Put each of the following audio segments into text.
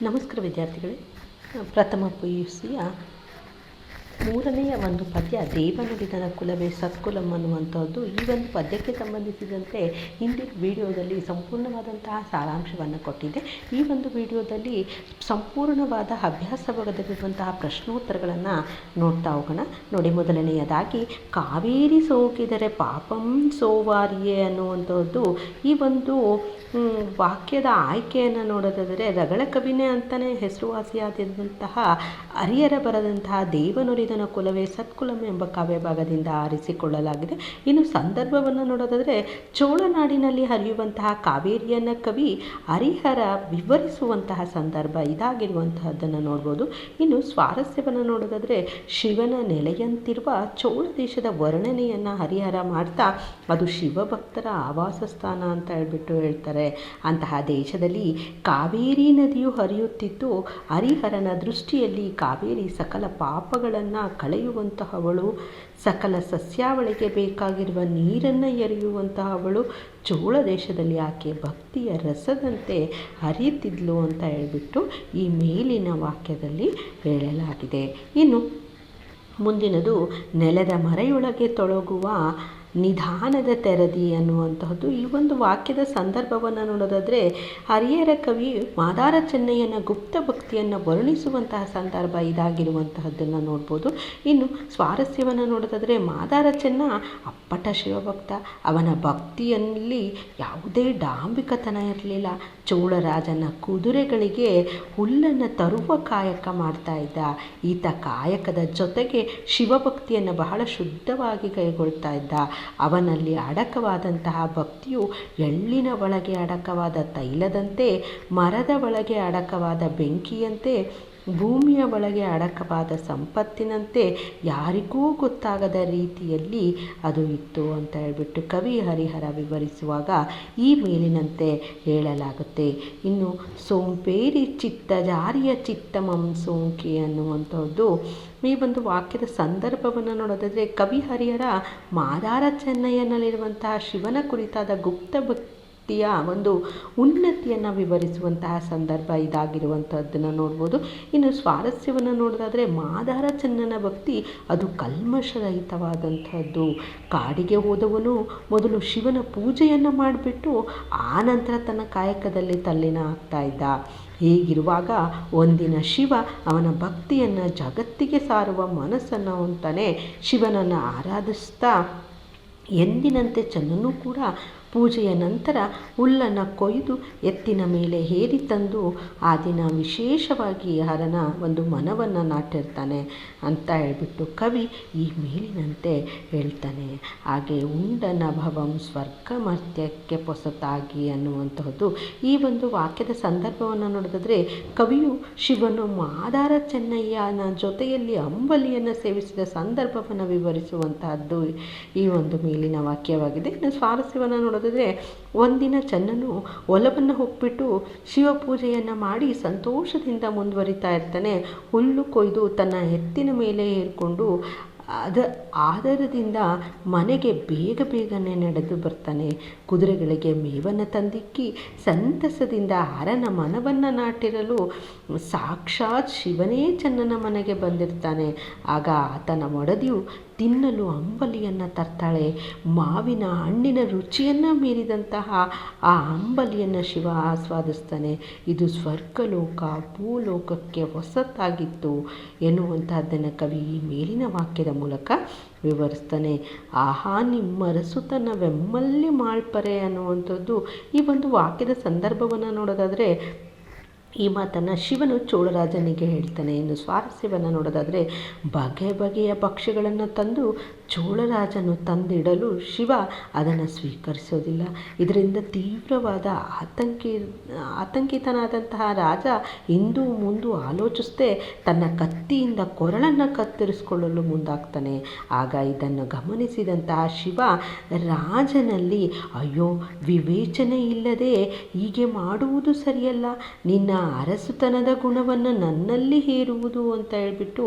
ನಮಸ್ಕಾರ ವಿದ್ಯಾರ್ಥಿಗಳೇ. ಪ್ರಥಮ PUCಯ ಮೂರನೆಯ ಒಂದು ಪದ್ಯ ದೇವನುಡಿದನ ಕುಲವೇ ಸತ್ಕುಲಂ ಅನ್ನುವಂಥದ್ದು. ಈ ಒಂದು ಪದ್ಯಕ್ಕೆ ಸಂಬಂಧಿಸಿದಂತೆ ಹಿಂದಿನ ವಿಡಿಯೋದಲ್ಲಿ ಸಂಪೂರ್ಣವಾದಂತಹ ಸಾರಾಂಶವನ್ನು ಕೊಟ್ಟಿದ್ದೆ. ಈ ಒಂದು ವಿಡಿಯೋದಲ್ಲಿ ಸಂಪೂರ್ಣವಾದ ಅಭ್ಯಾಸವಾಗಿರುವಂತಹ ಪ್ರಶ್ನೋತ್ತರಗಳನ್ನು ನೋಡ್ತಾ ಹೋಗೋಣ. ನೋಡಿ, ಮೊದಲನೆಯದಾಗಿ ಕಾವೇರಿ ಸೋಕಿದರೆ ಪಾಪಂ ಸೋವಾರಿಯೇ ಅನ್ನುವಂಥದ್ದು. ಈ ಒಂದು ವಾಕ್ಯದ ಆಯ್ಕೆಯನ್ನು ನೋಡೋದಾದರೆ ರಗಳ ಕವಿನೇ ಅಂತಲೇ ಹೆಸರುವಾಸಿಯಾದಂತಹ ಹರಿಹರ ಬರೆದಂತಹ ದೇವನುಡಿದನ ಕುಲವೇ ಸತ್ಕುಲಂ ಎಂಬ ಕಾವ್ಯಭಾಗದಿಂದ ಆರಿಸಿಕೊಳ್ಳಲಾಗಿದೆ. ಇನ್ನು ಸಂದರ್ಭವನ್ನು ನೋಡೋದಾದರೆ ಚೋಳನಾಡಿನಲ್ಲಿ ಹರಿಯುವಂತಹ ಕಾವೇರಿಯನ್ನು ಕವಿ ಹರಿಹರ ವಿವರಿಸುವಂತಹ ಸಂದರ್ಭ ಇದಾಗಿರುವಂತಹದ್ದನ್ನು ನೋಡ್ಬೋದು. ಇನ್ನು ಸ್ವಾರಸ್ಯವನ್ನು ನೋಡೋದಾದರೆ ಶಿವನ ನೆಲೆಯಂತಿರುವ ಚೋಳ ದೇಶದ ವರ್ಣನೆಯನ್ನು ಹರಿಹರ ಮಾಡ್ತಾ ಅದು ಶಿವಭಕ್ತರ ಆವಾಸ ಸ್ಥಾನ ಅಂತ ಹೇಳ್ತಾರೆ. ಅಂತಹ ದೇಶದಲ್ಲಿ ಕಾವೇರಿ ನದಿಯು ಹರಿಯುತ್ತಿದ್ದು ಹರಿಹರನ ದೃಷ್ಟಿಯಲ್ಲಿ ಕಾವೇರಿ ಸಕಲ ಪಾಪಗಳನ್ನು ಕಳೆಯುವಂತಹವಳು, ಸಕಲ ಸಸ್ಯಾವಳಿಗೆ ಬೇಕಾಗಿರುವ ನೀರನ್ನು ಎರೆಯುವಂತಹವಳು. ಚೋಳ ದೇಶದಲ್ಲಿ ಆಕೆ ಭಕ್ತಿಯ ರಸದಂತೆ ಹರಿಯುತ್ತಿದ್ಲು ಅಂತ ಹೇಳ್ಬಿಟ್ಟು ಈ ಮೇಲಿನ ವಾಕ್ಯದಲ್ಲಿ ಹೇಳಲಾಗಿದೆ. ಇನ್ನು ಮುಂದಿನದು ನೆಲದ ಮರೆಯೊಳಗೆ ತೊಳಗುವ ನಿಧಾನದ ತೆರದಿ ಅನ್ನುವಂತಹದ್ದು. ಈ ಒಂದು ವಾಕ್ಯದ ಸಂದರ್ಭವನ್ನು ನೋಡೋದಾದರೆ ಹರಿಹರ ಕವಿ ಮಾದಾರ ಚೆನ್ನಯ್ಯನ ಗುಪ್ತ ಭಕ್ತಿಯನ್ನು ವರ್ಣಿಸುವಂತಹ ಸಂದರ್ಭ ಇದಾಗಿರುವಂತಹದ್ದನ್ನು ನೋಡ್ಬೋದು. ಇನ್ನು ಸ್ವಾರಸ್ಯವನ್ನು ನೋಡೋದಾದರೆ ಮಾದಾರ ಚೆನ್ನ ಅಪ್ಪಟ ಶಿವಭಕ್ತ. ಅವನ ಭಕ್ತಿಯಲ್ಲಿ ಯಾವುದೇ ಡಾಂಬಿಕತನ ಇರಲಿಲ್ಲ. ಚೋಳರಾಜನ ಕುದುರೆಗಳಿಗೆ ಹುಲ್ಲನ್ನು ತರುವ ಕಾಯಕ ಮಾಡ್ತಾ ಇದ್ದ ಈತ. ಕಾಯಕದ ಜೊತೆಗೆ ಶಿವಭಕ್ತಿಯನ್ನು ಬಹಳ ಶುದ್ಧವಾಗಿ ಕೈಗೊಳ್ತಾ ಇದ್ದ. ಅವನಲ್ಲಿ ಅಡಕವಾದಂತಹ ಭಕ್ತಿಯು ಎಳ್ಳಿನ ಒಳಗೆ ಅಡಕವಾದ ತೈಲದಂತೆ, ಮರದ ಒಳಗೆ ಅಡಕವಾದ ಬೆಂಕಿಯಂತೆ, ಭೂಮಿಯ ಒಳಗೆ ಅಡಕವಾದ ಸಂಪತ್ತಿನಂತೆ ಯಾರಿಗೂ ಗೊತ್ತಾಗದ ರೀತಿಯಲ್ಲಿ ಅದು ಇತ್ತು ಅಂತ ಹೇಳ್ಬಿಟ್ಟು ಕವಿ ಹರಿಹರ ವಿವರಿಸುವಾಗ ಈ ಮೇಲಿನಂತೆ ಹೇಳಲಾಗುತ್ತೆ. ಇನ್ನು ಸೋಂಪೇರಿ ಚಿತ್ತ ಜಾರಿಯ ಚಿತ್ತಮಂ ಸೋಂಕಿ ಅನ್ನುವಂಥದ್ದು. ಈ ಒಂದು ವಾಕ್ಯದ ಸಂದರ್ಭವನ್ನು ನೋಡೋದಾದರೆ ಕವಿ ಹರಿಹರ ಮಾದಾರ ಚೆನ್ನಯ್ಯನಲ್ಲಿರುವಂತಹ ಶಿವನ ಕುರಿತಾದ ಗುಪ್ತ ಭಕ್ತಿಯ ಒಂದು ಉನ್ನತಿಯನ್ನು ವಿವರಿಸುವಂತಹ ಸಂದರ್ಭ ಇದಾಗಿರುವಂಥದ್ದನ್ನು ನೋಡ್ಬೋದು. ಇನ್ನು ಸ್ವಾರಸ್ಯವನ್ನು ನೋಡೋದಾದರೆ ಮಾದಾರ ಚೆನ್ನನ ಭಕ್ತಿ ಅದು ಕಲ್ಮಶರಹಿತವಾದಂಥದ್ದು. ಕಾಡಿಗೆ ಹೋದವನು ಮೊದಲು ಶಿವನ ಪೂಜೆಯನ್ನು ಮಾಡಿಬಿಟ್ಟು ಆನಂತರ ತನ್ನ ಕಾಯಕದಲ್ಲಿ ತಲ್ಲಿನ ಹಾಕ್ತಾ ಇದ್ದ. ಹೀಗಿರುವಾಗ ಒಂದಿನ ಶಿವ ಅವನ ಭಕ್ತಿಯನ್ನು ಜಗತ್ತಿಗೆ ಸಾರುವ ಮನಸ್ಸನ್ನು ಹೊಂತಾನೆ. ಶಿವನನ್ನು ಆರಾಧಿಸ್ತಾ ಎಂದಿನಂತೆ ಚೆನ್ನನು ಕೂಡ ಪೂಜೆಯ ನಂತರ ಹುಲ್ಲನ್ನು ಕೊಯ್ದು ಎತ್ತಿನ ಮೇಲೆ ಹೇರಿ ತಂದು ಆ ದಿನ ವಿಶೇಷವಾಗಿ ಹರನ ಒಂದು ಮನವನ್ನು ನಾಟಿರ್ತಾನೆ ಅಂತ ಹೇಳ್ಬಿಟ್ಟು ಕವಿ ಈ ಮೇಲಿನಂತೆ ಹೇಳ್ತಾನೆ. ಹಾಗೆ ಉಂಡನ ಭವಂ ಸ್ವರ್ಗ ಮರ್ತ್ಯಕ್ಕೆ ಪೊಸತಾಗಿ ಅನ್ನುವಂತಹದ್ದು. ಈ ಒಂದು ವಾಕ್ಯದ ಸಂದರ್ಭವನ್ನು ನೋಡಿದ್ರೆ ಕವಿಯು ಶಿವನು ಮಾದಾರ ಚೆನ್ನಯ್ಯನ ಜೊತೆಯಲ್ಲಿ ಅಂಬಲಿಯನ್ನು ಸೇವಿಸಿದ ಸಂದರ್ಭವನ್ನು ವಿವರಿಸುವಂತಹದ್ದು ಈ ಒಂದು ಮೇಲಿನ ವಾಕ್ಯವಾಗಿದೆ. ಇನ್ನು ಸ್ವಾರಸ್ಯವನ್ನು ನೋಡೋದಾದರೆ ಒಂದಿನ ಚೆನ್ನನು ಹೊಲವನ್ನು ಹೊಕ್ಬಿಟ್ಟು ಶಿವಪೂಜೆಯನ್ನು ಮಾಡಿ ಸಂತೋಷದಿಂದ ಮುಂದುವರಿತಾ ಇರ್ತಾನೆ. ಹುಲ್ಲು ಕೊಯ್ದು ತನ್ನ ಎತ್ತಿನ ಮೇಲೆ ಏರ್ಕೊಂಡು ಆದರದಿಂದ ಮನೆಗೆ ಬೇಗನೆ ನಡೆದು ಬರ್ತಾನೆ. ಕುದುರೆಗಳಿಗೆ ಮೇವನ್ನು ತಂದಿಕ್ಕಿ ಸಂತಸದಿಂದ ಹರನ ಮನವನ್ನು ನಾಟಿರಲು ಸಾಕ್ಷಾತ್ ಶಿವನೇ ಚೆನ್ನನ ಮನೆಗೆ ಬಂದಿರ್ತಾನೆ. ಆಗ ಆತನ ಒಡದಿಯು ತಿನ್ನಲು ಅಂಬಲಿಯನ್ನು ತರ್ತಾಳೆ. ಮಾವಿನ ಹಣ್ಣಿನ ರುಚಿಯನ್ನು ಮೀರಿದಂತಹ ಆ ಅಂಬಲಿಯನ್ನು ಶಿವ ಆಸ್ವಾದಿಸ್ತಾನೆ. ಇದು ಸ್ವರ್ಗಲೋಕ ಭೂಲೋಕಕ್ಕೆ ಹೊಸತಾಗಿತ್ತು ಎನ್ನುವಂತಹದ್ದನ್ನು ಕವಿ ಈ ಮೇಲಿನ ವಾಕ್ಯದ ಮೂಲಕ ವಿವರಿಸ್ತಾನೆ. ಆಹಾ ನಿಮ್ಮರಸುತನವೆಮ್ಮಲ್ಲಿ ಮಾಳ್ಪರೆ ಅನ್ನುವಂಥದ್ದು. ಈ ಒಂದು ವಾಕ್ಯದ ಸಂದರ್ಭವನ್ನು ನೋಡೋದಾದರೆ ಈ ಮಾತನ್ನು ಶಿವನು ಚೋಳರಾಜನಿಗೆ ಹೇಳ್ತಾನೆ. ಇನ್ನು ಸ್ವಾರಸ್ಯವನ್ನು ನೋಡೋದಾದರೆ ಬಗೆ ಬಗೆಯ ಪಕ್ಷಿಗಳನ್ನು ತಂದು ಚೋಳರಾಜನು ತಂದಿಡಲು ಶಿವ ಅದನ್ನು ಸ್ವೀಕರಿಸೋದಿಲ್ಲ. ಇದರಿಂದ ತೀವ್ರವಾದ ಆತಂಕಿತನಾದಂತಹ ರಾಜ ಹಿಂದೂ ಮುಂದೆ ಆಲೋಚಿಸದೆ ತನ್ನ ಕತ್ತಿಯಿಂದ ಕೊರಳನ್ನು ಕತ್ತರಿಸಿಕೊಳ್ಳಲು ಮುಂದಾಗ್ತಾನೆ. ಆಗ ಇದನ್ನು ಗಮನಿಸಿದಂತಹ ಶಿವ ರಾಜನಲ್ಲಿ ಅಯ್ಯೋ, ವಿವೇಚನೆ ಇಲ್ಲದೆ ಹೀಗೆ ಮಾಡುವುದು ಸರಿಯಲ್ಲ. ನಿನ್ನ ಅರಸುತನದ ಗುಣವನ್ನು ನನ್ನಲ್ಲಿ ಹೇರುವುದು ಅಂತ ಹೇಳ್ಬಿಟ್ಟು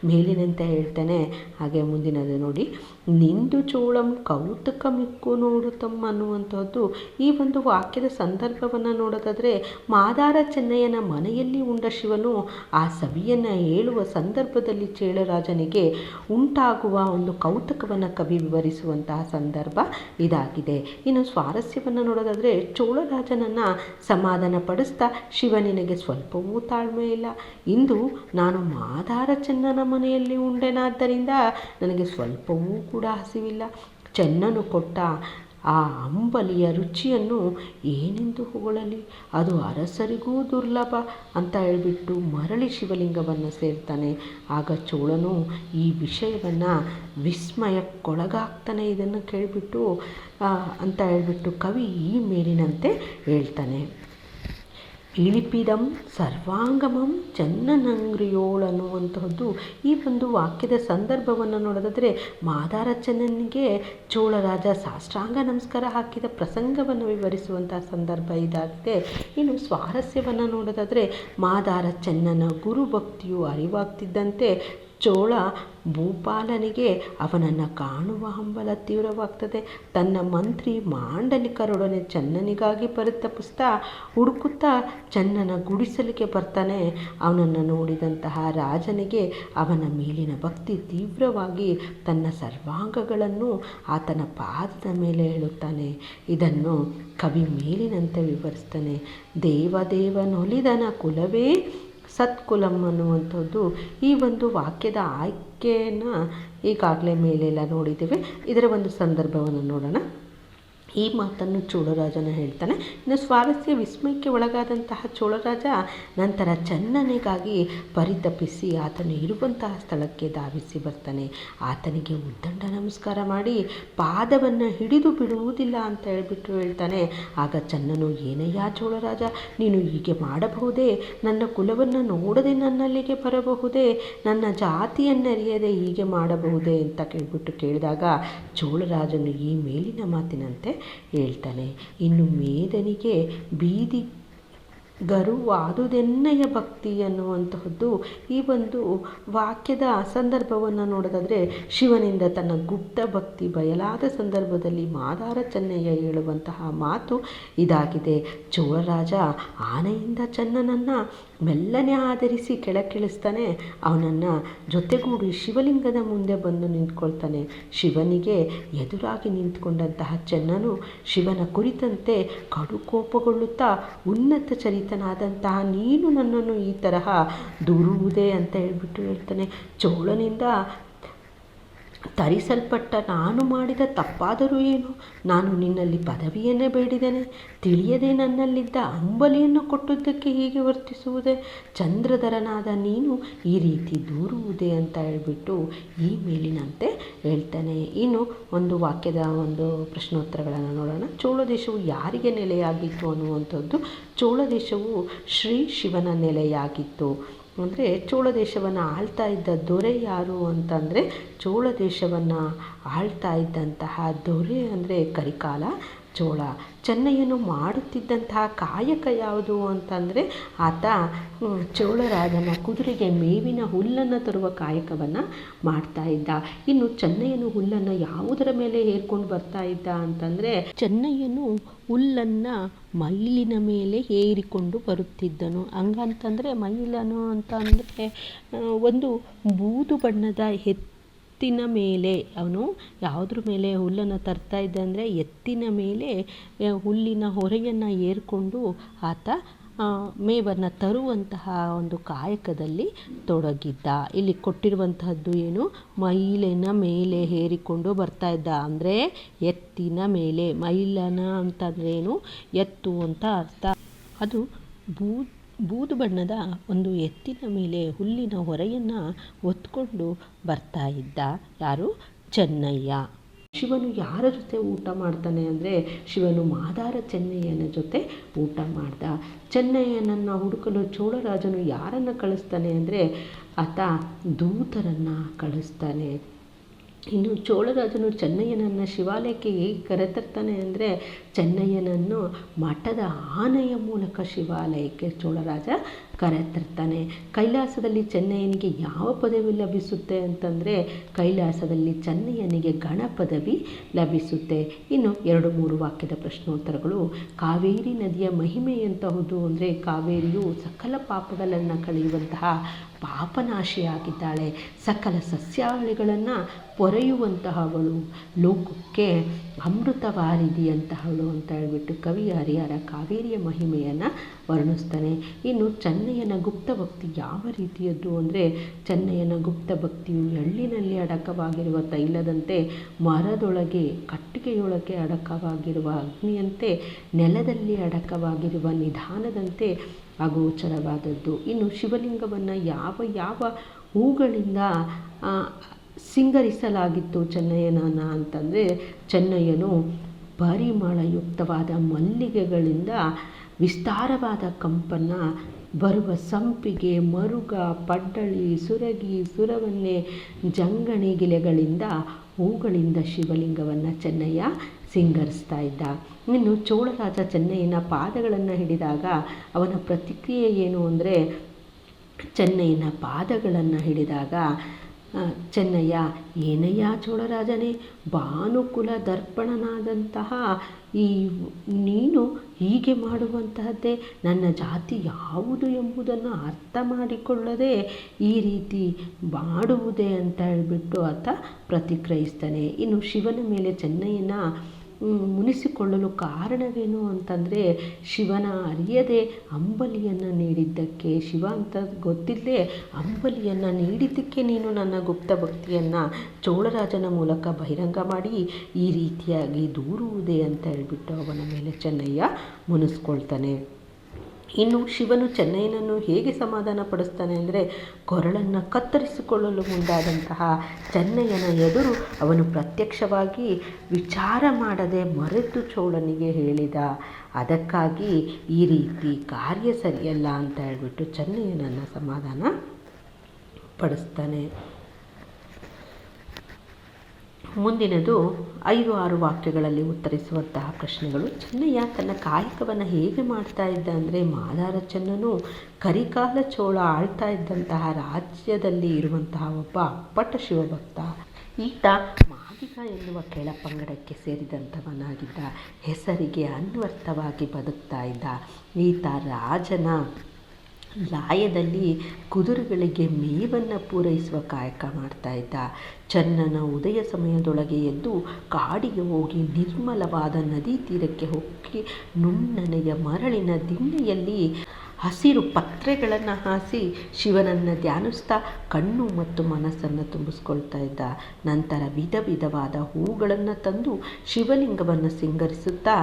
ಮೇಲಿನಂತೆ ಹೇಳ್ತಾನೆ. ಹಾಗೆ ಮುಂದಿನದು ನೋಡಿ, ನಿಂದು ಚೋಳಂ ಕೌತುಕ ಮಿಕ್ಕು ನೋಡುತ್ತಮ್ಮ ಅನ್ನುವಂಥದ್ದು ಈ ಒಂದು ವಾಕ್ಯದ ಸಂದರ್ಭವನ್ನು ನೋಡೋದಾದರೆ ಮಾದಾರ ಚೆನ್ನಯ್ಯನ ಮನೆಯಲ್ಲಿ ಉಂಡ ಶಿವನು ಆ ಸವಿಯನ್ನು ಹೇಳುವ ಸಂದರ್ಭದಲ್ಲಿ ಚೇಳರಾಜನಿಗೆ ಉಂಟಾಗುವ ಒಂದು ಕೌತುಕವನ್ನು ಕವಿ ವಿವರಿಸುವಂತಹ ಸಂದರ್ಭ ಇದಾಗಿದೆ. ಇನ್ನು ಸ್ವಾರಸ್ಯವನ್ನು ನೋಡೋದಾದರೆ ಚೋಳರಾಜನನ್ನು ಸಮಾಧಾನ ಪಡಿಸ್ತಾ, ಶಿವ ನಿನಗೆ ಸ್ವಲ್ಪವೂ ತಾಳ್ಮೆ ಇಲ್ಲ. ಇಂದು ನಾನು ಮಾದಾರ ಚೆನ್ನನ ಮನೆಯಲ್ಲಿ ಉಂಡೆನಾದ್ದರಿಂದ ನನಗೆ ಸ್ವಲ್ಪವೂ ಕೂಡ ಹಸಿವಿಲ್ಲ. ಚೆನ್ನನು ಕೊಟ್ಟ ಆ ಅಂಬಲಿಯ ರುಚಿಯನ್ನು ಏನೆಂದು ಹೊಗಳಲಿ, ಅದು ಅರಸರಿಗೂ ದುರ್ಲಭ ಅಂತ ಹೇಳ್ಬಿಟ್ಟು ಮರಳಿ ಶಿವಲಿಂಗವನ್ನು ಸೇರ್ತಾನೆ. ಆಗ ಚೋಳನು ಈ ವಿಷಯವನ್ನು ವಿಸ್ಮಯಕ್ಕೊಳಗಾಗ್ತಾನೆ. ಇದನ್ನು ಕೇಳಿಬಿಟ್ಟು ಅಂತ ಹೇಳ್ಬಿಟ್ಟು ಕವಿ ಈ ಮೇಲಿನಂತೆ ಹೇಳ್ತಾನೆ. ಇಳಿಪಿದಂ ಸರ್ವಾಂಗಮಂ ಚೆನ್ನನಂಗ್ರಿಯೋಳ್ ಅನ್ನುವಂತಹದ್ದು ಈ ಒಂದು ವಾಕ್ಯದ ಸಂದರ್ಭವನ್ನು ನೋಡೋದಾದರೆ ಮಾದಾರ ಚೆನ್ನನಿಗೆ ಚೋಳರಾಜ ಸಾಷ್ಟಾಂಗ ನಮಸ್ಕಾರ ಹಾಕಿದ ಪ್ರಸಂಗವನ್ನು ವಿವರಿಸುವಂತಹ ಸಂದರ್ಭ ಇದಾಗಿದೆ. ಇನ್ನು ಸ್ವಾರಸ್ಯವನ್ನು ನೋಡೋದಾದರೆ ಮಾದಾರ ಚೆನ್ನನ ಗುರುಭಕ್ತಿಯು ಅರಿವಾಗ್ತಿದ್ದಂತೆ ಚೋಳ ಭೂಪಾಲನಿಗೆ ಅವನನ್ನು ಕಾಣುವ ಹಂಬಲ ತೀವ್ರವಾಗ್ತದೆ. ತನ್ನ ಮಂತ್ರಿ ಮಾಂಡಲಿಕರೊಡನೆ ಚೆನ್ನನಿಗಾಗಿ ಪರಿತಪಿಸ್ತಾ ಹುಡುಕುತ್ತಾ ಚೆನ್ನನ ಗುಡಿಸಲಿಗೆ ಬರ್ತಾನೆ. ಅವನನ್ನು ನೋಡಿದಂತಹ ರಾಜನಿಗೆ ಅವನ ಮೇಲಿನ ಭಕ್ತಿ ತೀವ್ರವಾಗಿ ತನ್ನ ಸರ್ವಾಂಗಗಳನ್ನು ಆತನ ಪಾದದ ಮೇಲೆ ಹೇಳುತ್ತಾನೆ. ಇದನ್ನು ಕವಿ ಮೇಲಿನಂತೆ ವಿವರಿಸ್ತಾನೆ. ದೇವದೇವನೊಲಿದನ ಕುಲವೇ ಸತ್ಕುಲಂ ಅನ್ನುವಂಥದ್ದು ಈ ಒಂದು ವಾಕ್ಯದ ಆಯ್ಕೆಯನ್ನು ಈಗಾಗಲೇ ಮೇಲೆಲ್ಲ ನೋಡಿದ್ದೇವೆ. ಇದರ ಒಂದು ಸಂದರ್ಭವನ್ನು ನೋಡೋಣ. ಈ ಮಾತನ್ನು ಚೋಳರಾಜನ ಹೇಳ್ತಾನೆ. ಇನ್ನು ಸ್ವಾರಸ್ಯ ವಿಸ್ಮಯಕ್ಕೆ ಒಳಗಾದಂತಹ ಚೋಳರಾಜ ನಂತರ ಚೆನ್ನನಿಗಾಗಿ ಪರಿತಪಿಸಿ ಆತನು ಇರುವಂತಹ ಸ್ಥಳಕ್ಕೆ ಧಾವಿಸಿ ಬರ್ತಾನೆ. ಆತನಿಗೆ ಉದ್ದಂಡ ನಮಸ್ಕಾರ ಮಾಡಿ ಪಾದವನ್ನು ಹಿಡಿದು ಬಿಡುವುದಿಲ್ಲ ಅಂತ ಹೇಳ್ತಾನೆ. ಆಗ ಚೆನ್ನನು, ಏನಯ್ಯ ಚೋಳರಾಜ, ನೀನು ಹೀಗೆ ಮಾಡಬಹುದೇ? ನನ್ನ ಕುಲವನ್ನು ನೋಡದೆ ನನ್ನಲ್ಲಿಗೆ ಬರಬಹುದೇ? ನನ್ನ ಜಾತಿಯನ್ನರಿಯದೆ ಹೀಗೆ ಮಾಡಬಹುದೇ ಅಂತ ಕೇಳಿದಾಗ ಚೋಳರಾಜನು ಈ ಮೇಲಿನ ಮಾತಿನಂತೆ ಹೇಳ್ತಾನೆ. ಇನ್ನು ಮೇದನಿಗೆ ಬೀದಿ ಗರುವಾದುದೆನ್ನಯ ಭಕ್ತಿ ಅನ್ನುವಂತಹದ್ದು ಈ ಒಂದು ವಾಕ್ಯದ ಸಂದರ್ಭವನ್ನು ನೋಡೋದಾದರೆ ಶಿವನಿಂದ ತನ್ನ ಗುಪ್ತ ಭಕ್ತಿ ಬಯಲಾದ ಸಂದರ್ಭದಲ್ಲಿ ಮಾದಾರ ಚೆನ್ನಯ್ಯ ಹೇಳುವಂತಹ ಮಾತು ಇದಾಗಿದೆ. ಚೋಳರಾಜ ಆನೆಯಿಂದ ಚೆನ್ನನನ್ನು ಮೆಲ್ಲನೆ ಆಧರಿಸಿ ಕೆಳಕ್ಕಿಳಿಸ್ತಾನೆ. ಅವನನ್ನು ಜೊತೆಗೂಡಿ ಶಿವಲಿಂಗದ ಮುಂದೆ ಬಂದು ನಿಂತ್ಕೊಳ್ತಾನೆ. ಶಿವನಿಗೆ ಎದುರಾಗಿ ನಿಂತ್ಕೊಂಡಂತಹ ಚೆನ್ನನು ಶಿವನ ಕುರಿತಂತೆ ಕಡುಕೋಪಗೊಳ್ಳುತ್ತಾ, ಉನ್ನತ ಚರಿತನಾದಂತಹ ನೀನು ನನ್ನನ್ನು ಈ ತರಹ ದೂರುವುದೇ ಅಂತ ಹೇಳ್ತಾನೆ. ಚೋಳನಿಂದ ತರಿಸಲ್ಪಟ್ಟ ನಾನು ಮಾಡಿದ ತಪ್ಪಾದರೂ ಏನು? ನಾನು ನಿನ್ನಲ್ಲಿ ಪದವಿಯನ್ನೇ ಬೇಡಿದ್ದೇನೆ, ತಿಳಿಯದೆ ನನ್ನಲ್ಲಿದ್ದ ಅಂಬಲಿಯನ್ನು ಕೊಟ್ಟುದಕ್ಕೆ ಹೀಗೆ ವರ್ತಿಸುವುದೇ? ಚಂದ್ರಧರನಾದ ನೀನು ಈ ರೀತಿ ದೂರುವುದೇ ಅಂತ ಹೇಳ್ಬಿಟ್ಟು ಈ ಮೇಲಿನಂತೆ ಹೇಳ್ತಾನೆ. ಇನ್ನು ಒಂದು ವಾಕ್ಯದ ಒಂದು ಪ್ರಶ್ನೋತ್ತರಗಳನ್ನು ನೋಡೋಣ. ಚೋಳ ದೇಶವು ಯಾರಿಗೆ ನೆಲೆಯಾಗಿತ್ತು ಅನ್ನುವಂಥದ್ದು. ಚೋಳ ದೇಶವು ಶ್ರೀ ಶಿವನ ನೆಲೆಯಾಗಿತ್ತು. ಅಂದರೆ ಚೋಳ ದೇಶವನ್ನು ಆಳ್ತಾ ಇದ್ದ ದೊರೆ ಯಾರು ಅಂತಂದರೆ, ಚೋಳ ದೇಶವನ್ನು ಆಳ್ತಾ ಇದ್ದಂತಹ ದೊರೆ ಅಂದರೆ ಕರಿಕಾಲ ಚೋಳ. ಚೆನ್ನಯ್ಯನು ಮಾಡುತ್ತಿದ್ದಂತಹ ಕಾಯಕ ಯಾವುದು ಅಂತಂದರೆ, ಆತ ಚೋಳರಾಜನ ಕುದುರೆಗೆ ಮೇವಿನ ಹುಲ್ಲನ್ನು ತರುವ ಕಾಯಕವನ್ನು ಮಾಡ್ತಾ ಇದ್ದ. ಇನ್ನು ಚೆನ್ನಯ್ಯನು ಹುಲ್ಲನ್ನು ಯಾವುದರ ಮೇಲೆ ಹೇರ್ಕೊಂಡು ಬರ್ತಾ ಇದ್ದ ಅಂತಂದರೆ, ಚೆನ್ನಯ್ಯನು ಹುಲ್ಲನ್ನು ಮೈಲಿನ ಮೇಲೆ ಏರಿಕೊಂಡು ಬರುತ್ತಿದ್ದನು. ಹಂಗಂತಂದರೆ ಮೈಲನು ಅಂತ ಅಂದರೆ ಒಂದು ಬೂದು ಬಣ್ಣದ ಎತ್ತಿನ ಮೇಲೆ ಅವನು ಯಾವುದ್ರ ಮೇಲೆ ಹುಲ್ಲನ್ನು ತರ್ತಾ ಇದ್ದ ಅಂದರೆ ಎತ್ತಿನ ಮೇಲೆ ಹುಲ್ಲಿನ ಹೊರೆಯನ್ನು ಏರ್ಕೊಂಡು ಆತ ಮೇವನ್ನು ತರುವಂತಹ ಒಂದು ಕಾಯಕದಲ್ಲಿ ತೊಡಗಿದ್ದ. ಇಲ್ಲಿ ಕೊಟ್ಟಿರುವಂತಹದ್ದು ಏನು? ಮೈಲಿನ ಮೇಲೆ ಹೇರಿಕೊಂಡು ಬರ್ತಾ ಇದ್ದ ಅಂದರೆ ಎತ್ತಿನ ಮೇಲೆ. ಮೈಲನ ಅಂತಂದ್ರೇನು? ಎತ್ತು ಅಂತ ಅರ್ಥ. ಅದು ಬೂದು ಬಣ್ಣದ ಒಂದು ಎತ್ತಿನ ಮೇಲೆ ಹುಲ್ಲಿನ ಹೊರೆಯನ್ನು ಹೊತ್ಕೊಂಡು ಬರ್ತಾ ಇದ್ದ ಯಾರು? ಚೆನ್ನಯ್ಯ. ಶಿವನು ಯಾರ ಜೊತೆ ಊಟ ಮಾಡ್ತಾನೆ ಅಂದರೆ, ಶಿವನು ಮಾದಾರ ಚೆನ್ನಯ್ಯನ ಜೊತೆ ಊಟ ಮಾಡ್ದ. ಚೆನ್ನಯ್ಯನನ್ನು ಹುಡುಕಲು ಚೋಳರಾಜನು ಯಾರನ್ನು ಕಳಿಸ್ತಾನೆ ಅಂದರೆ, ಆತ ದೂತರನ್ನು ಕಳಿಸ್ತಾನೆ. ಇನ್ನು ಚೋಳರಾಜನು ಚೆನ್ನಯ್ಯನನ್ನು ಶಿವಾಲಯಕ್ಕೆ ಹೇಗೆ ಕರೆತರ್ತಾನೆ ಅಂದರೆ, ಚೆನ್ನಯ್ಯನನ್ನು ಮಠದ ಆನೆಯ ಮೂಲಕ ಶಿವಾಲಯಕ್ಕೆ ಚೋಳರಾಜ ಕರೆತರ್ತಾನೆ. ಕೈಲಾಸದಲ್ಲಿ ಚೆನ್ನಯ್ಯನಿಗೆ ಯಾವ ಪದವಿ ಲಭಿಸುತ್ತೆ ಅಂತಂದರೆ, ಕೈಲಾಸದಲ್ಲಿ ಚೆನ್ನಯ್ಯನಿಗೆ ಗಣ ಪದವಿ ಲಭಿಸುತ್ತೆ. ಇನ್ನು 2-3 ವಾಕ್ಯದ ಪ್ರಶ್ನೋತ್ತರಗಳು. ಕಾವೇರಿ ನದಿಯ ಮಹಿಮೆ ಎಂತಹುದು ಅಂದರೆ, ಕಾವೇರಿಯು ಸಕಲ ಪಾಪಗಳನ್ನು ಕಳೆಯುವಂತಹ ಪಾಪನಾಶಿಯಾಗಿದ್ದಾಳೆ. ಸಕಲ ಸಸ್ಯಾವಳಿಗಳನ್ನು ಪೊರೆಯುವಂತಹವಳು, ಲೋಕಕ್ಕೆ ಅಮೃತವಾರಿದಿಯಂತಹವಳು ಅಂತ ಹೇಳ್ಬಿಟ್ಟು ಕವಿ ಹರಿಹರ ಕಾವೇರಿಯ ಮಹಿಮೆಯನ್ನು ವರ್ಣಿಸ್ತಾನೆ. ಇನ್ನು ಚೆನ್ನಯ್ಯನ ಗುಪ್ತ ಭಕ್ತಿ ಯಾವ ರೀತಿಯದ್ದು ಅಂದರೆ, ಚೆನ್ನಯ್ಯನ ಗುಪ್ತ ಭಕ್ತಿಯು ಎಳ್ಳಿನಲ್ಲಿ ಅಡಕವಾಗಿರುವ ತೈಲದಂತೆ, ಮರದೊಳಗೆ ಕಟ್ಟಿಗೆಯೊಳಗೆ ಅಡಕವಾಗಿರುವ ಅಗ್ನಿಯಂತೆ, ನೆಲದಲ್ಲಿ ಅಡಕವಾಗಿರುವ ನಿಧಾನದಂತೆ ಅಗೋಚರವಾದದ್ದು. ಇನ್ನು ಶಿವಲಿಂಗವನ್ನು ಯಾವ ಯಾವ ಹೂಗಳಿಂದ ಸಿಂಗರಿಸಲಾಗಿತ್ತು ಚೆನ್ನಯ್ಯನನ್ನ ಅಂತಂದರೆ, ಚೆನ್ನಯ್ಯನು ಪರಿಮಳಯುಕ್ತವಾದ ಮಲ್ಲಿಗೆಗಳಿಂದ ವಿಸ್ತಾರವಾದ ಕಂಪನ್ನು ಬರುವ ಸಂಪಿಗೆ, ಮರುಗ, ಪಡ್ಡಳಿ, ಸುರಗಿ, ಸುರವನ್ನೆ, ಜಂಗಣಿ ಗಿಲೆಗಳಿಂದ ಹೂಗಳಿಂದ ಶಿವಲಿಂಗವನ್ನು ಚೆನ್ನಯ್ಯ ಸಿಂಗರಿಸ್ತಾ ಇದ್ದ. ಇನ್ನು ಚೋಳರಾಜ ಚೆನ್ನಯ್ಯನ ಪಾದಗಳನ್ನು ಹಿಡಿದಾಗ ಅವನ ಪ್ರತಿಕ್ರಿಯೆ ಏನು ಅಂದರೆ, ಚೆನ್ನಯ್ಯನ ಪಾದಗಳನ್ನು ಹಿಡಿದಾಗ ಚೆನ್ನಯ್ಯ, ಏನಯ್ಯ ಚೋಳರಾಜನೇ, ಭಾನುಕುಲ ದರ್ಪಣನಾದಂತಹ ನೀನು ಹೀಗೆ ಮಾಡುವಂತಹದ್ದೇ, ನನ್ನ ಜಾತಿ ಯಾವುದು ಎಂಬುದನ್ನು ಅರ್ಥ ಮಾಡಿಕೊಳ್ಳದೆ ಈ ರೀತಿ ಮಾಡುವುದೇ ಅಂತ ಹೇಳಿಬಿಟ್ಟು ಆತ ಪ್ರತಿಕ್ರಿಯಿಸ್ತಾನೆ. ಇನ್ನು ಶಿವನ ಮೇಲೆ ಚೆನ್ನಯ್ಯನ ಮುನಿಸಿಕೊಳ್ಳಲು ಕಾರಣವೇನು ಅಂತಂದರೆ, ಶಿವನ ಅರಿಯದೆ ಅಂಬಲಿಯನ್ನು ನೀಡಿದ್ದಕ್ಕೆ, ಶಿವ ಅಂತ ಗೊತ್ತಿಲ್ಲದೆ ಅಂಬಲಿಯನ್ನು ನೀಡಿದ್ದಕ್ಕೆ ನೀನು ನನ್ನ ಗುಪ್ತ ಭಕ್ತಿಯನ್ನು ಚೋಳರಾಜನ ಮೂಲಕ ಬಹಿರಂಗ ಮಾಡಿ ಈ ರೀತಿಯಾಗಿ ದೂರುವುದೇ ಅಂತ ಹೇಳ್ಬಿಟ್ಟು ಅವನ ಮೇಲೆ ಚೆನ್ನಯ್ಯ ಮುನಿಸ್ಕೊಳ್ತಾನೆ. ಇನ್ನು ಶಿವನು ಚೆನ್ನಯ್ಯನನ್ನು ಹೇಗೆ ಸಮಾಧಾನ ಪಡಿಸ್ತಾನೆ ಅಂದರೆ, ಕೊರಳನ್ನು ಕತ್ತರಿಸಿಕೊಳ್ಳಲು ಮುಂದಾದಂತಹ ಚೆನ್ನಯ್ಯನ ಎದುರು ಅವನು ಪ್ರತ್ಯಕ್ಷವಾಗಿ ವಿಚಾರ ಮಾಡದೆ ಮರೆತು ಚೋಳನಿಗೆ ಹೇಳಿದ. ಅದಕ್ಕಾಗಿ ಈ ರೀತಿ ಕಾರ್ಯ ಸರಿಯಲ್ಲ ಅಂತ ಹೇಳ್ಬಿಟ್ಟು ಚೆನ್ನಯ್ಯನನ್ನು ಸಮಾಧಾನ ಪಡಿಸ್ತಾನೆ. ಮುಂದಿನದು 5-6 ವಾಕ್ಯಗಳಲ್ಲಿ ಉತ್ತರಿಸುವಂತಹ ಪ್ರಶ್ನೆಗಳು. ಚೆನ್ನಯ್ಯ ತನ್ನ ಕಾಯಕವನ್ನು ಹೇಗೆ ಮಾಡ್ತಾ ಇದ್ದ ಅಂದರೆ, ಮಾದಾರ ಚೆನ್ನನು ಕರಿಕಾಲ ಚೋಳ ಆಳ್ತಾ ಇದ್ದಂತಹ ರಾಜ್ಯದಲ್ಲಿ ಇರುವಂತಹ ಒಬ್ಬ ಅಪ್ಪಟ ಶಿವಭಕ್ತ. ಈತ ಮಾದಿಗ ಎನ್ನುವ ಕೆಳಪಂಗಡಕ್ಕೆ ಸೇರಿದಂಥವನಾಗಿದ್ದ. ಹೆಸರಿಗೆ ಅನ್ವರ್ಥವಾಗಿ ಬದುಕ್ತಾ ಇದ್ದ. ಈತ ರಾಜನ ಲಾಯದಲ್ಲಿ ಕುದುರೆಗಳಿಗೆ ಮೇವನ್ನು ಪೂರೈಸುವ ಕಾಯಕ ಮಾಡ್ತಾ ಇದ್ದ. ಚೆನ್ನನ ಉದಯ ಸಮಯದೊಳಗೆ ಎದ್ದು ಕಾಡಿಗೆ ಹೋಗಿ ನಿರ್ಮಲವಾದ ನದಿ ತೀರಕ್ಕೆ ಹೋಗಿ ನುಣ್ಣನೆಯ ಮರಳಿನ ದಿಣ್ಣೆಯಲ್ಲಿ ಹಸಿರು ಪತ್ರೆಗಳನ್ನು ಹಾಸಿ ಶಿವನನ್ನು ಧ್ಯಾನಿಸ್ತಾ ಕಣ್ಣು ಮತ್ತು ಮನಸ್ಸನ್ನು ತುಂಬಿಸ್ಕೊಳ್ತಾ ಇದ್ದ. ನಂತರ ವಿಧ ವಿಧವಾದ ಹೂಗಳನ್ನು ತಂದು ಶಿವಲಿಂಗವನ್ನು ಸಿಂಗರಿಸುತ್ತಾ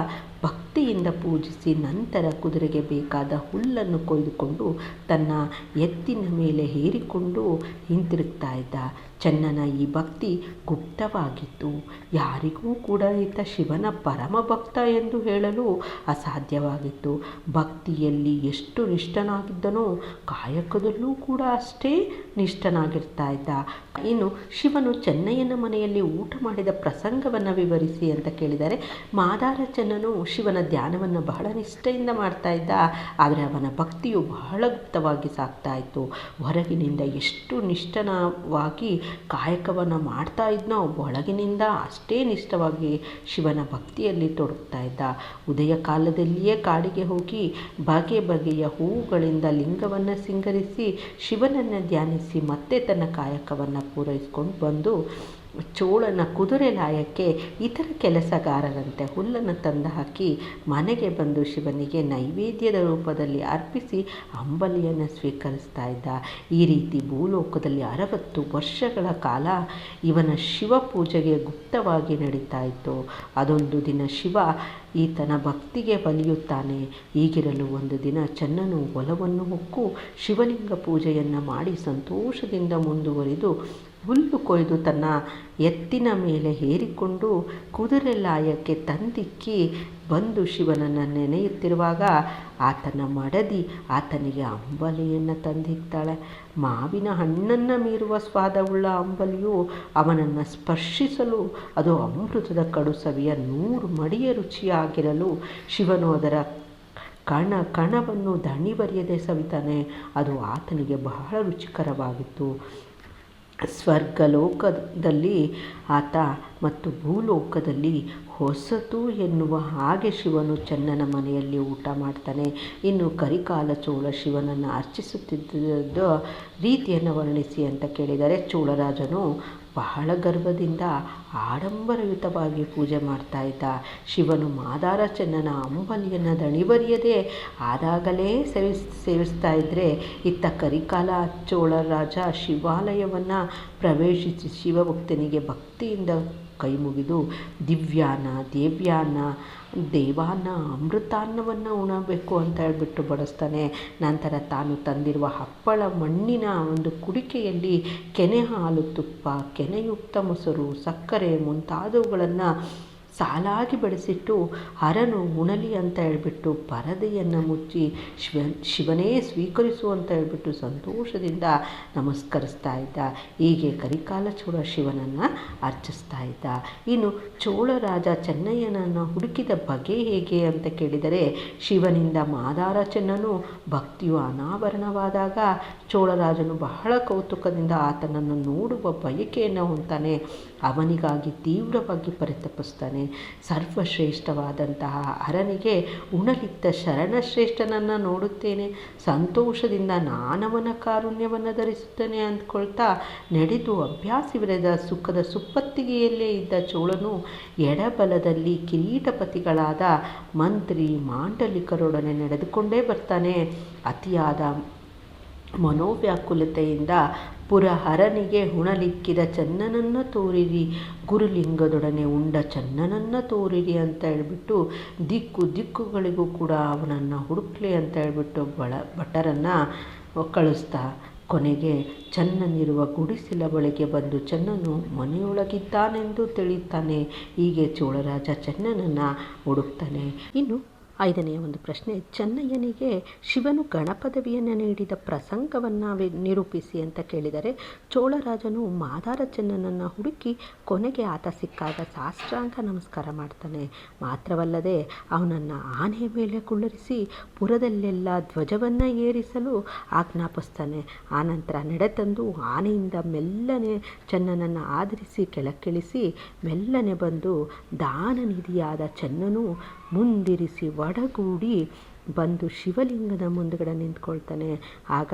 ಭಕ್ತಿಯಿಂದ ಪೂಜಿಸಿ, ನಂತರ ಕುದುರೆಗೆ ಬೇಕಾದ ಹುಲ್ಲನ್ನು ಕೊಯ್ದುಕೊಂಡು ತನ್ನ ಎತ್ತಿನ ಮೇಲೆ ಹೇರಿಕೊಂಡು ಹಿಂತಿರುಗ್ತಾ ಇದ್ದ. ಚೆನ್ನನ ಈ ಭಕ್ತಿ ಗುಪ್ತವಾಗಿತ್ತು. ಯಾರಿಗೂ ಕೂಡ ಈತ ಶಿವನ ಪರಮ ಭಕ್ತ ಎಂದು ಹೇಳಲು ಅಸಾಧ್ಯವಾಗಿತ್ತು. ಭಕ್ತಿಯಲ್ಲಿ ಎಷ್ಟು ನಿಷ್ಠನಾಗಿದ್ದನೋ ಕಾಯಕದಲ್ಲೂ ಕೂಡ ಅಷ್ಟೇ ನಿಷ್ಠನಾಗಿರ್ತಾ ಇದ್ದ. ಇನ್ನು ಶಿವನು ಚೆನ್ನಯ್ಯನ ಮನೆಯಲ್ಲಿ ಊಟ ಮಾಡಿದ ಪ್ರಸಂಗವನ್ನು ವಿವರಿಸಿ ಅಂತ ಕೇಳಿದರೆ, ಮಾದಾರ ಚೆನ್ನನು ಶಿವನ ಧ್ಯಾನವನ್ನು ಬಹಳ ನಿಷ್ಠೆಯಿಂದ ಮಾಡ್ತಾ ಇದ್ದ. ಆದರೆ ಅವನ ಭಕ್ತಿಯು ಬಹಳ ಗುಪ್ತವಾಗಿ ಸಾಗ್ತಾ ಇತ್ತು. ಹೊರಗಿನಿಂದ ಎಷ್ಟು ನಿಷ್ಠನವಾಗಿ ಕಾಯಕವನ್ನು ಮಾಡ್ತಾ ಇದ್ನೋ, ಒಳಗಿನಿಂದ ಅಷ್ಟೇ ನಿಷ್ಠವಾಗಿ ಶಿವನ ಭಕ್ತಿಯಲ್ಲಿ ತೊಡಗ್ತಾ ಇದ್ದ. ಉದಯ ಕಾಲದಲ್ಲಿಯೇ ಕಾಡಿಗೆ ಹೋಗಿ ಬಗೆ ಬಗೆಯ ಹೂವುಗಳಿಂದ ಲಿಂಗವನ್ನು ಸಿಂಗರಿಸಿ ಶಿವನನ್ನು ಧ್ಯಾನಿಸಿ ಮತ್ತೆ ತನ್ನ ಕಾಯಕವನ್ನು ಪೂರೈಸ್ಕೊಂಡು ಬಂದು ಚೋಳನ ಕುದುರೆ ಲಾಯಕ್ಕೆ ಇತರ ಕೆಲಸಗಾರರಂತೆ ಹುಲ್ಲನ್ನು ತಂದು ಹಾಕಿ ಮನೆಗೆ ಬಂದು ಶಿವನಿಗೆ ನೈವೇದ್ಯದ ರೂಪದಲ್ಲಿ ಅರ್ಪಿಸಿ ಅಂಬಲಿಯನ್ನು ಸ್ವೀಕರಿಸ್ತಾ ಇದ್ದ. ಈ ರೀತಿ ಭೂಲೋಕದಲ್ಲಿ 60 ವರ್ಷಗಳ ಕಾಲ ಇವನ ಶಿವ ಪೂಜೆಗೆ ಗುಪ್ತವಾಗಿ ನಡೀತಾ ಇತ್ತು. ಅದೊಂದು ದಿನ ಶಿವ ಈತನ ಭಕ್ತಿಗೆ ಒಲಿಯುತ್ತಾನೆ. ಹೀಗಿರಲು ಒಂದು ದಿನ ಚೆನ್ನನು ಒಲವನ್ನು ಹೊಕ್ಕು ಶಿವಲಿಂಗ ಪೂಜೆಯನ್ನು ಮಾಡಿ ಸಂತೋಷದಿಂದ ಮುಂದುವರಿದು ಹುಲ್ಲು ಕೊಯ್ದು ತನ್ನ ಎತ್ತಿನ ಮೇಲೆ ಹೇರಿಕೊಂಡು ಕುದುರೆ ಲಾಯಕ್ಕೆ ತಂದಿಕ್ಕಿ ಬಂದು ಶಿವನನ್ನು ನೆನೆಯುತ್ತಿರುವಾಗ ಆತನ ಮಡದಿ ಆತನಿಗೆ ಅಂಬಲಿಯನ್ನು ತಂದಿದ್ದಾಳೆ. ಮಾವಿನ ಹಣ್ಣನ್ನು ಮೀರುವ ಸ್ವಾದವುಳ್ಳ ಅಂಬಲಿಯು ಅವನನ್ನು ಸ್ಪರ್ಶಿಸಲು ಅದು ಅಮೃತದ ಕಡು ಸವಿಯ 100 ಮಡಿಯ ರುಚಿಯಾಗಿರಲು ಶಿವನು ಅದರ ಕಣವನ್ನು ದಣಿವರಿಯದೆ ಸವಿತಾನೆ. ಅದು ಆತನಿಗೆ ಬಹಳ ರುಚಿಕರವಾಗಿತ್ತು. ಸ್ವರ್ಗಲೋಕದಲ್ಲಿ ಆತ ಮತ್ತು ಭೂಲೋಕದಲ್ಲಿ ಹೊಸತು ಎನ್ನುವ ಹಾಗೆ ಶಿವನು ಚೆನ್ನನ ಮನೆಯಲ್ಲಿ ಊಟ ಮಾಡ್ತಾನೆ. ಇನ್ನು ಕರಿಕಾಲ ಚೋಳ ಶಿವನನ್ನು ಅರ್ಚಿಸುತ್ತಿದ್ದ ರೀತಿಯನ್ನು ವರ್ಣಿಸಿ ಅಂತ ಕೇಳಿದರೆ, ಚೋಳರಾಜನು ಬಹಳ ಗರ್ವದಿಂದ ಆಡಂಬರಯುತವಾಗಿ ಪೂಜೆ ಮಾಡ್ತಾ ಇದ್ದ. ಶಿವನು ಮಾದಾರ ಚೆನ್ನನ ಅಂಬಲಿಯನ್ನು ದಣಿವರಿಯದೆ ಆದಾಗಲೇ ಸೇವಿಸ್ತಾ ಇದ್ದರೆ, ಇತ್ತ ಕರಿಕಾಲ ಚೋಳರಾಜ ಶಿವಾಲಯವನ್ನು ಪ್ರವೇಶಿಸಿ ಶಿವಭಕ್ತನಿಗೆ ಭಕ್ತಿಯಿಂದ ಕೈ ಮುಗಿದು ದಿವ್ಯಾನ್ನ, ದೇವಾನ್ನ, ಅಮೃತಾನ್ನವನ್ನು ಉಣಬೇಕು ಅಂತ ಹೇಳ್ಬಿಟ್ಟು ಬಡಿಸ್ತಾನೆ. ನಂತರ ತಾನು ತಂದಿರುವ ಹಪ್ಪಳ ಮಣ್ಣಿನ ಒಂದು ಕುಡಿಕೆಯಲ್ಲಿ ಕೆನೆ ಹಾಲು, ತುಪ್ಪ, ಕೆನೆಯುಕ್ತ ಮೊಸರು, ಸಕ್ಕರೆ ಮುಂತಾದವುಗಳನ್ನು ಸಾಲಾಗಿ ಬಡಿಸಿಟ್ಟು ಹರನು ಉಣಲಿ ಅಂತ ಹೇಳ್ಬಿಟ್ಟು ಪರದೆಯನ್ನು ಮುಚ್ಚಿ ಶಿವನೇ ಸ್ವೀಕರಿಸು ಅಂತ ಹೇಳ್ಬಿಟ್ಟು ಸಂತೋಷದಿಂದ ನಮಸ್ಕರಿಸ್ತಾ ಇದ್ದ. ಹೀಗೆ ಕರಿಕಾಲ ಚೋಳ ಶಿವನನ್ನು ಅರ್ಚಿಸ್ತಾ ಇದ್ದ. ಇನ್ನು ಚೋಳರಾಜ ಚೆನ್ನಯ್ಯನನ್ನು ಹುಡುಕಿದ ಬಗೆ ಹೇಗೆ ಅಂತ ಕೇಳಿದರೆ, ಶಿವನಿಂದ ಮಾದಾರ ಚೆನ್ನನು ಭಕ್ತಿಯು ಅನಾವರಣವಾದಾಗ ಚೋಳರಾಜನು ಬಹಳ ಕೌತುಕದಿಂದ ಆತನನ್ನು ನೋಡುವ ಬಯಕೆಯನ್ನು ಹೊಂತಾನೆ. ಅವನಿಗಾಗಿ ತೀವ್ರವಾಗಿ ಪರಿತಪಿಸ್ತಾನೆ. ಸರ್ವಶ್ರೇಷ್ಠವಾದಂತಹ ಹರನಿಗೆ ಉಣಲಿದ್ದ ಶರಣಶ್ರೇಷ್ಠನನ್ನು ನೋಡುತ್ತೇನೆ, ಸಂತೋಷದಿಂದ ನಾನವನ ಕಾರುಣ್ಯವನ್ನು ಧರಿಸುತ್ತೇನೆ ಅಂದ್ಕೊಳ್ತಾ ನಡೆದು ಅಭ್ಯಾಸವಿರದ ಸುಖದ ಸುಪ್ಪತ್ತಿಗೆಯಲ್ಲೇ ಇದ್ದ ಚೋಳನು ಎಡಬಲದಲ್ಲಿ ಕಿರೀಟಪತಿಗಳಾದ ಮಂತ್ರಿ ಮಾಂಡಲಿಕರೊಡನೆ ನಡೆದುಕೊಂಡೇ ಬರ್ತಾನೆ. ಅತಿಯಾದ ಮನೋವ್ಯಾಕುಲತೆಯಿಂದ ಪುರಹರನಿಗೆ ಉಣಲಿಕ್ಕಿದ ಚೆನ್ನನನ್ನು ತೋರಿರಿ, ಗುರುಲಿಂಗದೊಡನೆ ಉಂಡ ಚೆನ್ನನನ್ನು ತೋರಿರಿ ಅಂತ ಹೇಳ್ಬಿಟ್ಟು ದಿಕ್ಕುಗಳಿಗೂ ಕೂಡ ಅವನನ್ನು ಹುಡುಕ್ಲಿ ಅಂತ ಹೇಳ್ಬಿಟ್ಟು ಭಟರನ್ನು ಕಳಿಸ್ತಾ ಕೊನೆಗೆ ಚೆನ್ನನಿರುವ ಗುಡಿಸಿಲ ಬಳಿಗೆ ಬಂದು ಚೆನ್ನನು ಮನೆಯೊಳಗಿದ್ದಾನೆಂದು ತಿಳಿಯುತ್ತಾನೆ. ಹೀಗೆ ಚೋಳರಾಜ ಚೆನ್ನನನ್ನು ಹುಡುಕ್ತಾನೆ. ಇನ್ನು 5ನೆಯ ಒಂದು ಪ್ರಶ್ನೆ, ಚೆನ್ನಯ್ಯನಿಗೆ ಶಿವನು ಗಣಪದವಿಯನ್ನು ನೀಡಿದ ಪ್ರಸಂಗವನ್ನು ನಿರೂಪಿಸಿ ಅಂತ ಕೇಳಿದರೆ, ಚೋಳರಾಜನು ಮಾದಾರ ಚೆನ್ನನನ್ನು ಹುಡುಕಿ ಕೊನೆಗೆ ಆತ ಸಿಕ್ಕಾಗ ಸಾಷ್ಟಾಂಗ ನಮಸ್ಕಾರ ಮಾಡ್ತಾನೆ. ಮಾತ್ರವಲ್ಲದೆ ಅವನನ್ನು ಆನೆಯ ಮೇಲೆ ಕುಳ್ಳರಿಸಿ ಪುರದಲ್ಲೆಲ್ಲ ಧ್ವಜವನ್ನು ಏರಿಸಲು ಆಜ್ಞಾಪಿಸ್ತಾನೆ. ಆನಂತರ ನಡೆತಂದು ಆನೆಯಿಂದ ಮೆಲ್ಲನೆ ಚೆನ್ನನನ್ನು ಆಧರಿಸಿ ಕೆಳಕ್ಕಿಳಿಸಿ ಮೆಲ್ಲನೆ ಬಂದು ದಾನನಿಧಿಯಾದ ಚೆನ್ನನು ಮುಂದಿರಿಸಿ ಒಡಗೂಡಿ ಬಂದು ಶಿವಲಿಂಗದ ಮುಂದುಗಡೆ ನಿಂತ್ಕೊಳ್ತಾನೆ. ಆಗ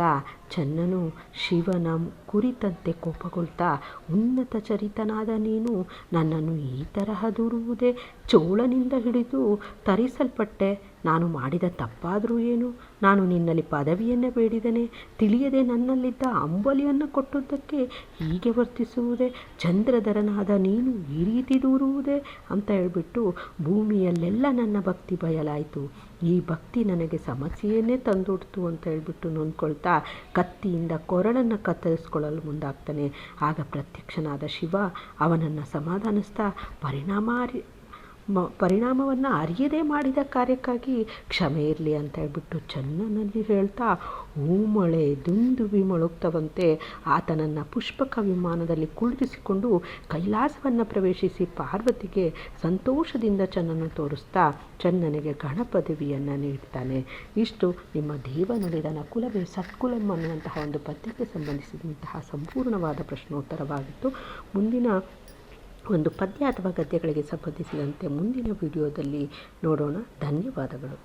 ಚೆನ್ನನು ಶಿವನ ಕುರಿತಂತೆ ಕೋಪಗೊಳ್ತಾ, ಉನ್ನತ ಚರಿತನಾದ ನೀನು ನನ್ನನ್ನು ಈ ತರಹ ದೂರುವುದೇ? ಚೋಳನಿಂದ ಹಿಡಿದು ತರಿಸಲ್ಪಟ್ಟೆ. ನಾನು ಮಾಡಿದ ತಪ್ಪಾದರೂ ಏನು? ನಾನು ನಿನ್ನಲ್ಲಿ ಪದವಿಯನ್ನು ಬೇಡಿದನೆ, ತಿಳಿಯದೆ ನನ್ನಲ್ಲಿದ್ದ ಅಂಬಲಿಯನ್ನು ಕೊಟ್ಟುದಕ್ಕೆ ಹೀಗೆ ವರ್ತಿಸುವುದೇ? ಚಂದ್ರಧರನಾದ ನೀನು ಈ ರೀತಿ ದೂರುವುದೇ ಅಂತ ಹೇಳ್ಬಿಟ್ಟು ಭೂಮಿಯಲ್ಲೆಲ್ಲ ನನ್ನ ಭಕ್ತಿ ಬಯಲಾಯಿತು. ಈ ಭಕ್ತಿ ನನಗೆ ಸಮಸ್ಯೆಯನ್ನೇ ತಂದೊಡ್ತು ಅಂತ ಹೇಳ್ಬಿಟ್ಟು ನೊಂದ್ಕೊಳ್ತಾ ಕತ್ತಿಯಿಂದ ಕೊರಳನ್ನು ಕತ್ತರಿಸ್ಕೊಳ್ಳಲು ಮುಂದಾಗ್ತಾನೆ. ಆಗ ಪ್ರತ್ಯಕ್ಷನಾದ ಶಿವ ಅವನನ್ನು ಸಮಾಧಾನಿಸ್ತಾ ಪರಿಣಾಮವನ್ನು ಅರಿಯದೇ ಮಾಡಿದ ಕಾರ್ಯಕ್ಕಾಗಿ ಕ್ಷಮೆ ಇರಲಿ ಅಂತ ಹೇಳ್ಬಿಟ್ಟು ಚೆನ್ನನಲ್ಲಿ ಹೇಳ್ತಾ ಹೂಮಳೆ ದುಂದುಬಿ ಮೊಳಗ್ತವಂತೆ ಆತನನ್ನು ಪುಷ್ಪಕ ವಿಮಾನದಲ್ಲಿ ಕುಳ್ಳಿರಿಸಿಕೊಂಡು ಕೈಲಾಸವನ್ನು ಪ್ರವೇಶಿಸಿ ಪಾರ್ವತಿಗೆ ಸಂತೋಷದಿಂದ ಚೆನ್ನನ್ನು ತೋರಿಸ್ತಾ ಚೆನ್ನನಿಗೆ ಗಣಪದವಿಯನ್ನು ನೀಡ್ತಾನೆ. ಇಷ್ಟು ನಿಮ್ಮ ದೇವ ನುಡಿದ ನಕುಲವೇ ಸತ್ಕುಲಂ ಅನ್ನುವಂತಹ ಒಂದು ಪದ್ಯಕ್ಕೆ ಸಂಬಂಧಿಸಿದಂತಹ ಸಂಪೂರ್ಣವಾದ ಪ್ರಶ್ನೋತ್ತರವಾಗಿತ್ತು. ಮುಂದಿನ ಒಂದು ಪದ್ಯ ಅಥವಾ ಗದ್ಯಗಳಿಗೆ ಸಂಬಂಧಿಸಿದಂತೆ ಮುಂದಿನ ವಿಡಿಯೋದಲ್ಲಿ ನೋಡೋಣ. ಧನ್ಯವಾದಗಳು.